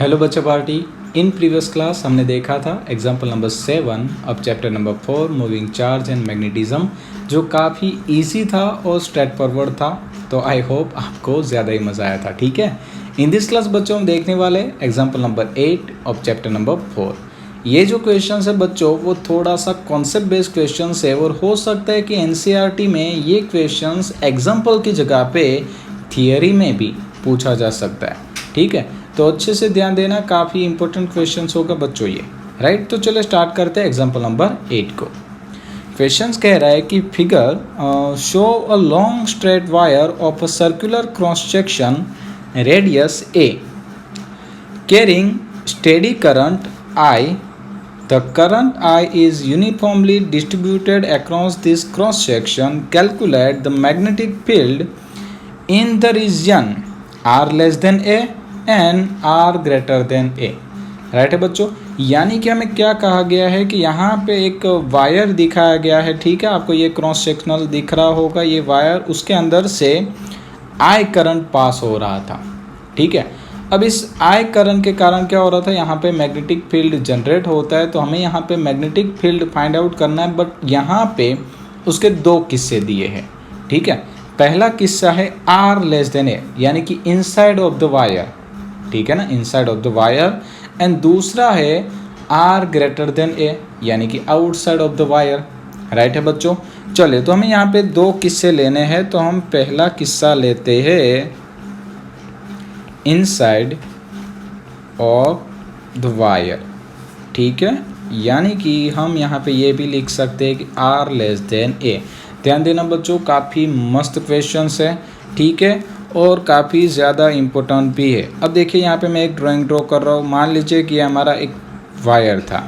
Hello बच्चा party. In previous class हमने देखा था एग्जाम्पल नंबर 7 अब chapter number 4 moving charge and magnetism, जो काफ़ी इजी था और स्ट्रेट फॉरवर्ड था। तो आई होप आपको ज़्यादा ही मज़ा आया था। ठीक है, इन दिस क्लास बच्चों हम देखने वाले example number 8 of chapter number 4। ये जो क्वेश्चन है बच्चों वो थोड़ा सा कॉन्सेप्ट बेस्ड क्वेश्चन है और हो सकता है कि एनसीईआरटी में ये क्वेश्चन एग्जाम्पल की जगह पे थियरी में भी पूछा जा सकता है। ठीक है, तो अच्छे से ध्यान देना, काफ़ी इंपॉर्टेंट क्वेश्चंस होगा बच्चों ये। राइट, तो चलो स्टार्ट करते हैं एग्जाम्पल नंबर 8 को। क्वेश्चंस कह रहा है कि figure show a long straight wire of a circular cross section radius A carrying steady current I. The current I is uniformly distributed across this cross section. Calculate the magnetic field in the region R less than A and R greater than A. Right है बच्चों, यानी कि हमें क्या कहा गया है कि यहाँ पे एक वायर दिखाया गया है। ठीक है, आपको ये क्रॉस सेक्शनल दिख रहा होगा, ये वायर, उसके अंदर से I करंट पास हो रहा था। ठीक है, अब इस I करंट के कारण क्या हो रहा था, यहाँ पे मैग्नेटिक फील्ड जनरेट होता है। तो हमें यहाँ पे मैग्नेटिक फील्ड फाइंड आउट करना है, बट यहाँ पे उसके दो किस्से दिए हैं। ठीक है, पहला किस्सा है R लेस देन A, यानी कि इनसाइड ऑफ द वायर। ठीक है ना, inside of the wire. And दूसरा है R ग्रेटर देन A, यानी कि outside of the wire. Right है बच्चों, चलिए तो हमें यहाँ पे दो किस्से लेने हैं। तो हम पहला किस्सा लेते हैं इनसाइड ऑफ द वायर। ठीक है, यानी कि हम यहाँ पे ये भी लिख सकते हैं कि R लेस देन A। ध्यान देना बच्चों, काफ़ी मस्त क्वेश्चंस है। ठीक है, और काफ़ी ज़्यादा इम्पोर्टेंट भी है। अब देखिए यहाँ पे मैं एक ड्राइंग ड्रॉ कर रहा हूँ। मान लीजिए कि हमारा एक वायर था।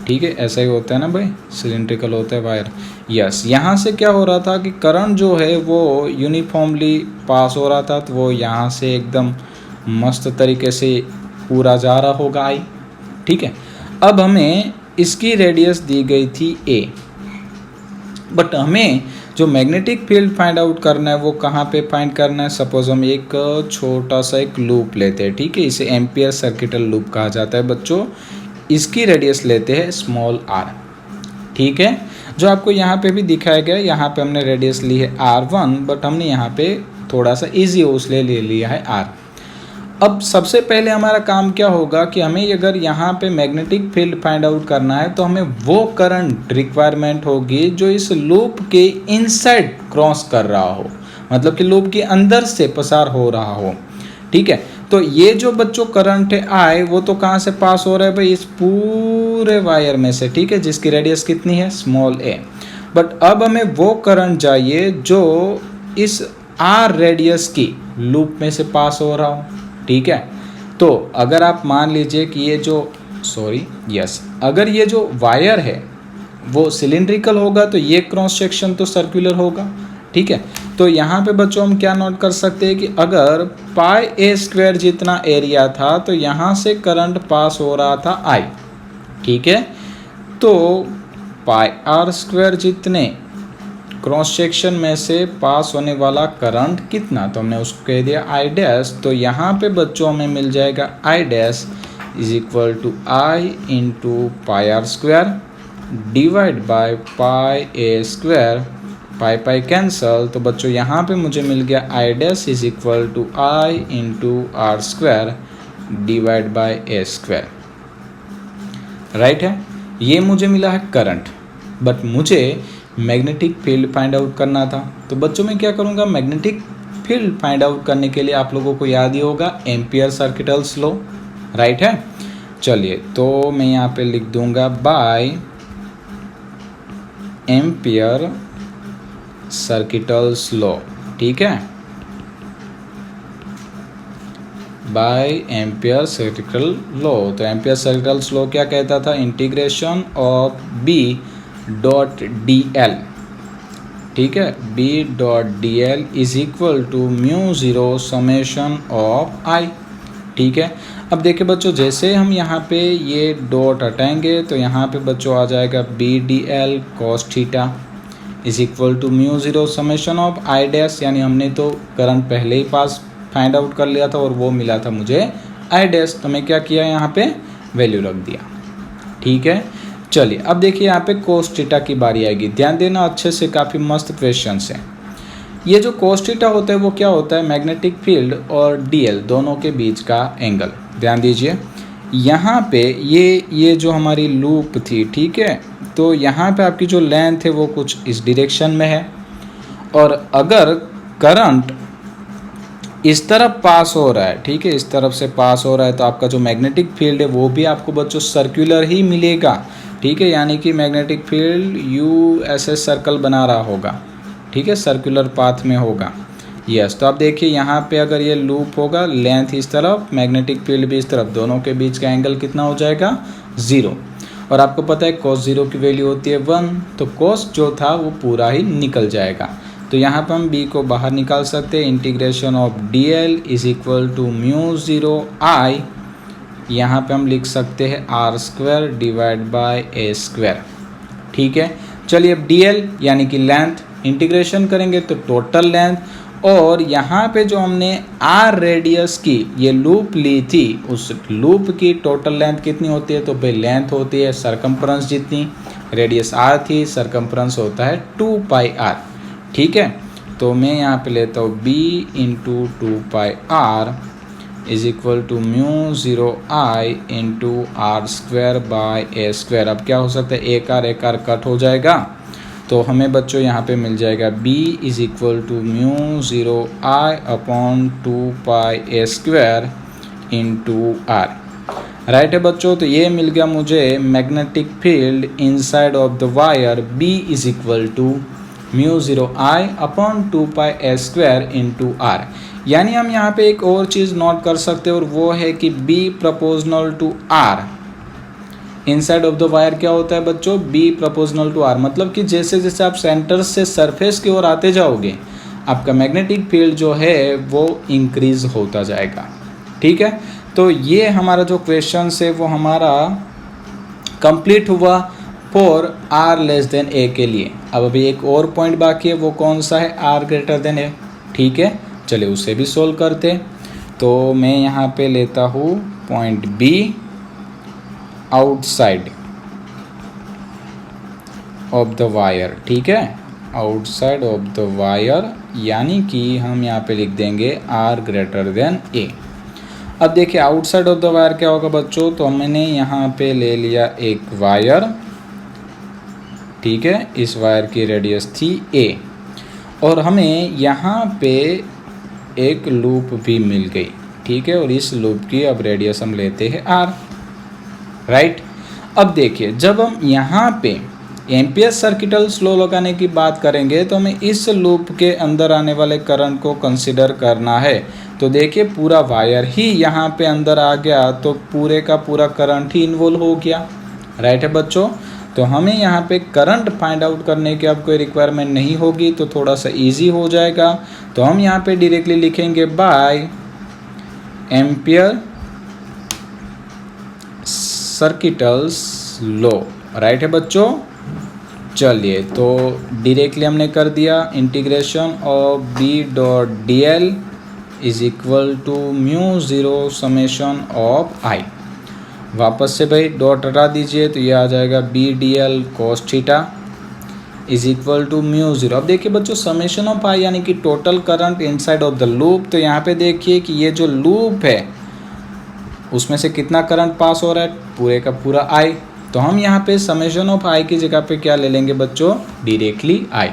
ठीक है, ऐसा ही होता है ना भाई, सिलेंड्रिकल होता है वायर। यस, यहाँ से क्या हो रहा था कि करंट जो है वो यूनिफॉर्मली पास हो रहा था। तो वो यहाँ से एकदम मस्त तरीके से पूरा जा रहा होगा आई। ठीक है, अब हमें इसकी रेडियस दी गई थी ए, बट हमें जो मैग्नेटिक फील्ड फाइंड आउट करना है वो कहाँ पे फाइंड करना है। सपोज हम एक छोटा सा एक लूप लेते हैं। ठीक है, इसे एम्पियर सर्किटल लूप कहा जाता है बच्चों। इसकी रेडियस लेते हैं स्मॉल r। ठीक है, जो आपको यहाँ पे भी दिखाया गया है, यहाँ पे हमने रेडियस ली है r1, बट हमने यहाँ पे थोड़ा सा इजी हो इसलिए ले लिया है r। अब सबसे पहले हमारा काम क्या होगा कि हमें अगर यहाँ पे मैग्नेटिक फील्ड फाइंड आउट करना है तो हमें वो करंट रिक्वायरमेंट होगी जो इस लूप के इनसाइड क्रॉस कर रहा हो, मतलब कि लूप के अंदर से पसार हो रहा हो। ठीक है, तो ये जो बच्चों करंट है I, वो तो कहाँ से पास हो रहा है भाई, इस पूरे वायर में से। ठीक है, जिसकी रेडियस कितनी है, स्मॉल a। बट अब हमें वो करंट चाहिए जो इस R रेडियस की लूप में से पास हो रहा हो। ठीक है, तो अगर आप मान लीजिए कि ये जो अगर ये जो वायर है वो सिलिंड्रिकल होगा तो ये क्रॉस सेक्शन तो सर्कुलर होगा। ठीक है, तो यहाँ पे बच्चों हम क्या नोट कर सकते हैं कि अगर पाई a स्क्वायर जितना एरिया था तो यहाँ से करंट पास हो रहा था I। ठीक है, तो पाई r स्क्वायर जितने क्रॉस सेक्शन में से पास होने वाला करंट कितना, तो हमने उसको कह दिया I डैश। तो यहाँ पे बच्चों हमें मिल जाएगा I dash is equal to I into pi r square divide by pi a square. Pi cancel, तो बच्चों यहाँ पे मुझे मिल गया I dash is equal to I into r square divide by a square. Right है, ये मुझे मिला है करंट, बट मुझे मैग्नेटिक फील्ड फाइंड आउट करना था। तो बच्चों मैं क्या करूँगा, मैग्नेटिक फील्ड फाइंड आउट करने के लिए आप लोगों को याद ही होगा एम्पियर सर्किटल्स लॉ। राइट है, चलिए तो मैं यहाँ पे लिख दूंगा बाय एम्पियर सर्किटल्स लॉ। ठीक है, बाय एम्पियर सर्किटल लॉ। तो एम्पियर सर्किटल्स लॉ क्या कहता था, integration of B dot dl। ठीक है, B dot dl is equal to mu zero summation of I। ठीक है, अब देखिए बच्चों, जैसे हम यहाँ पे ये डॉट हटाएंगे तो यहाँ पे बच्चों आ जाएगा B dl cos theta is equal to mu zero summation of I dash, यानी हमने तो करंट पहले ही पास फाइंड आउट कर लिया था और वो मिला था मुझे आई डैश, तो मैं क्या किया यहाँ पे वैल्यू रख दिया। ठीक है, चलिए अब देखिए यहाँ पे कोस थीटा की बारी आएगी। ध्यान देना अच्छे से, काफ़ी मस्त क्वेश्चन है। ये जो कोस थीटा होता है वो क्या होता है, मैग्नेटिक फील्ड और डीएल दोनों के बीच का एंगल। ध्यान दीजिए यहाँ पे ये जो हमारी लूप थी, ठीक है, तो यहाँ पे आपकी जो लेंथ है वो कुछ इस डायरेक्शन में है, और अगर करंट इस तरफ पास हो रहा है, ठीक है, इस तरफ से पास हो रहा है, तो आपका जो मैग्नेटिक फील्ड है वो भी आपको बच्चों सर्कुलर ही मिलेगा। ठीक है, यानी कि मैग्नेटिक फील्ड यू ऐसे सर्कल बना रहा होगा, ठीक है, सर्कुलर पाथ में होगा। यस, तो आप देखिए यहाँ पे अगर ये लूप होगा, लेंथ इस तरफ, मैग्नेटिक फील्ड भी इस तरफ, दोनों के बीच का एंगल कितना हो जाएगा, 0। और आपको पता है cos 0 की वैल्यू होती है 1, तो cos जो था वो पूरा ही निकल जाएगा। तो यहाँ पर हम b को बाहर निकाल सकते हैं। Integration of dl is equal to mu 0 i, यहाँ पे हम लिख सकते हैं r² डिवाइड बाय a²। ठीक है, चलिए अब dl यानी कि लेंथ, इंटीग्रेशन करेंगे तो टोटल लेंथ, और यहाँ पे जो हमने r रेडियस की ये लूप ली थी, उस लूप की टोटल लेंथ कितनी होती है, तो भाई लेंथ होती है सरकमफ्रेंस जितनी, रेडियस r थी, सरकमफ्रेंस होता है 2πr। ठीक है, तो मैं यहाँ पे लेता हूँ b into 2πr is equal to mu 0 i into r² by a²। अब क्या हो सकता है, एक आर कट हो जाएगा, तो हमें बच्चों यहाँ पे मिल जाएगा b is equal to mu 0 i upon 2πa² into r। Right है बच्चों, तो ये मिल गया मुझे magnetic field inside of the wire b is equal to mu 0 i upon 2πa² into r। यानी हम यहाँ पे एक और चीज़ नोट कर सकते हैं, और वो है कि b proportional to r inside of the wire क्या होता है बच्चों, b प्रोपोर्शनल टू r। मतलब कि जैसे जैसे आप सेंटर से सरफेस की ओर आते जाओगे, आपका मैग्नेटिक फील्ड जो है वो इंक्रीज होता जाएगा। ठीक है, तो ये हमारा जो क्वेश्चन है वो हमारा कंप्लीट हुआ for r less than a के लिए। अब अभी एक और पॉइंट बाकी है, वो कौन सा है, r ग्रेटर देन a। ठीक है, चलिए उसे भी सोल्व करते। तो मैं यहाँ पे लेता हूँ point b outside of the wire. ठीक है, आउटसाइड ऑफ द वायर, यानी कि हम यहाँ पे लिख देंगे r ग्रेटर देन a। अब देखिए आउटसाइड ऑफ द वायर क्या होगा बच्चों, तो मैंने यहाँ पे ले लिया एक वायर। ठीक है, इस वायर की रेडियस थी a, और हमें यहाँ पे एक लूप भी मिल गई। ठीक है, और इस लूप की अब रेडियस हम लेते हैं r। राइट, अब देखिए जब हम यहाँ पे एम्पियर सर्किटल स्लो लगाने की बात करेंगे, तो हमें इस लूप के अंदर आने वाले करंट को कंसिडर करना है। तो देखिए पूरा वायर ही यहाँ पे अंदर आ गया, तो पूरे का पूरा करंट ही इन्वॉल्व हो गया। राइट है बच्चों, तो हमें यहाँ पे करंट फाइंड आउट करने की अब कोई रिक्वायरमेंट नहीं होगी, तो थोड़ा सा इजी हो जाएगा। तो हम यहाँ पे डायरेक्टली लिखेंगे by Ampere circuitals law. Right है बच्चों, चलिए तो डायरेक्टली हमने कर दिया integration of b dot d l is equal to mu 0 summation of i। वापस से भाई डॉट हटा दीजिए, तो ये आ जाएगा b d l cos theta is equal to mu 0। अब देखिए बच्चों समेशन ऑफ i यानी कि total current inside of the loop. तो यहाँ पे देखिए कि ये जो लूप है उसमें से कितना करंट पास हो रहा है, पूरे का पूरा i। तो हम यहाँ पे समेशन ऑफ i की जगह पे क्या ले लेंगे बच्चों, डायरेक्टली i।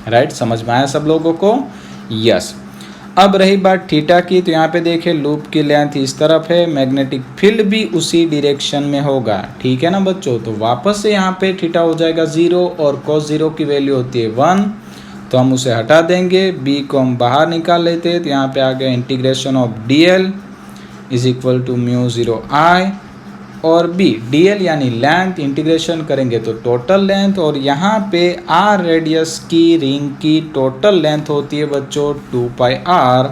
राइट, समझ में आया सब लोगों को? यस। अब रही बात थीटा की, तो यहाँ पे देखिए लूप की लेंथ इस तरफ है, मैग्नेटिक फील्ड भी उसी डायरेक्शन में होगा। ठीक है ना बच्चों, तो वापस से यहाँ पे थीटा हो जाएगा 0, और cos 0 की वैल्यू होती है 1, तो हम उसे हटा देंगे। b को हम बाहर निकाल लेते हैं, तो यहाँ पे आ गया integration of dl is equal to mu 0 i, और b dl यानी लेंथ, इंटीग्रेशन करेंगे तो टोटल लेंथ, और यहाँ पे r रेडियस की रिंग की टोटल लेंथ होती है बच्चों 2πr।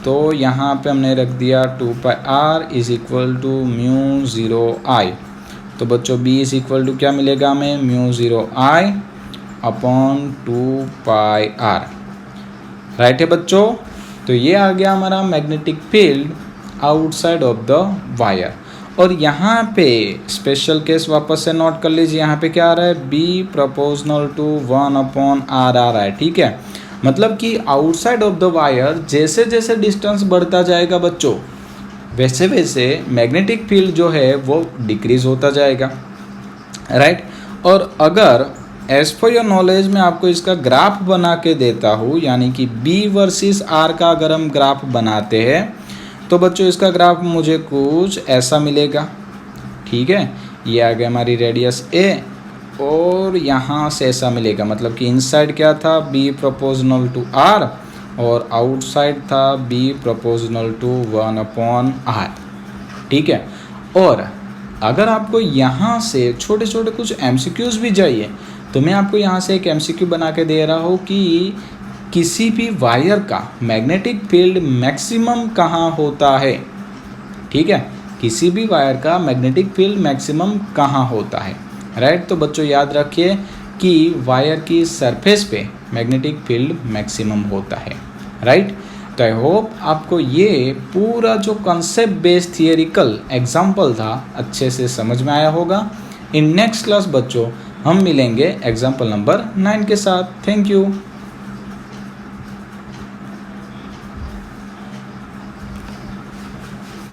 तो यहाँ पे हमने रख दिया 2πr is equal to mu 0 i। तो बच्चों b इज इक्वल टू क्या मिलेगा हमें, mu 0 i upon 2πr। Right है बच्चों, तो ये आ गया हमारा magnetic field outside of the wire. और यहाँ पे स्पेशल केस वापस से नोट कर लीजिए, यहाँ पे क्या आ रहा है, बी प्रोपोर्शनल टू 1/r आ रहा है, ठीक है। मतलब कि आउटसाइड ऑफ द वायर जैसे जैसे डिस्टेंस बढ़ता जाएगा बच्चों, वैसे वैसे मैग्नेटिक फील्ड जो है वो डिक्रीज होता जाएगा, राइट। और अगर एज पर योर नॉलेज में आपको इसका ग्राफ बना के देता हूँ, यानी कि बी वर्सेस आर का अगर हम ग्राफ बनाते हैं तो बच्चों इसका ग्राफ मुझे कुछ ऐसा मिलेगा, ठीक है। ये आ गया हमारी रेडियस ए, और यहाँ से ऐसा मिलेगा, मतलब कि इनसाइड क्या था, बी प्रोपोर्शनल टू आर, और आउटसाइड था बी प्रोपोर्शनल टू 1/r, ठीक है। और अगर आपको यहाँ से छोटे छोटे कुछ MCQs भी चाहिए तो मैं आपको यहाँ से एक MCQ बना के दे रहा हूँ कि किसी भी वायर का मैग्नेटिक फील्ड मैक्सिमम कहाँ होता है, ठीक है। किसी भी वायर का मैग्नेटिक फील्ड मैक्सिमम कहाँ होता है, राइट। तो बच्चों याद रखिए कि वायर की सरफेस पे मैग्नेटिक फील्ड मैक्सिमम होता है, राइट। तो आई होप आपको ये पूरा जो कंसेप्ट बेस्ड थियरिकल एग्जाम्पल था अच्छे से समझ में आया होगा। इन नेक्स्ट क्लास बच्चों हम मिलेंगे एग्जाम्पल नंबर 9 के साथ। Thank you.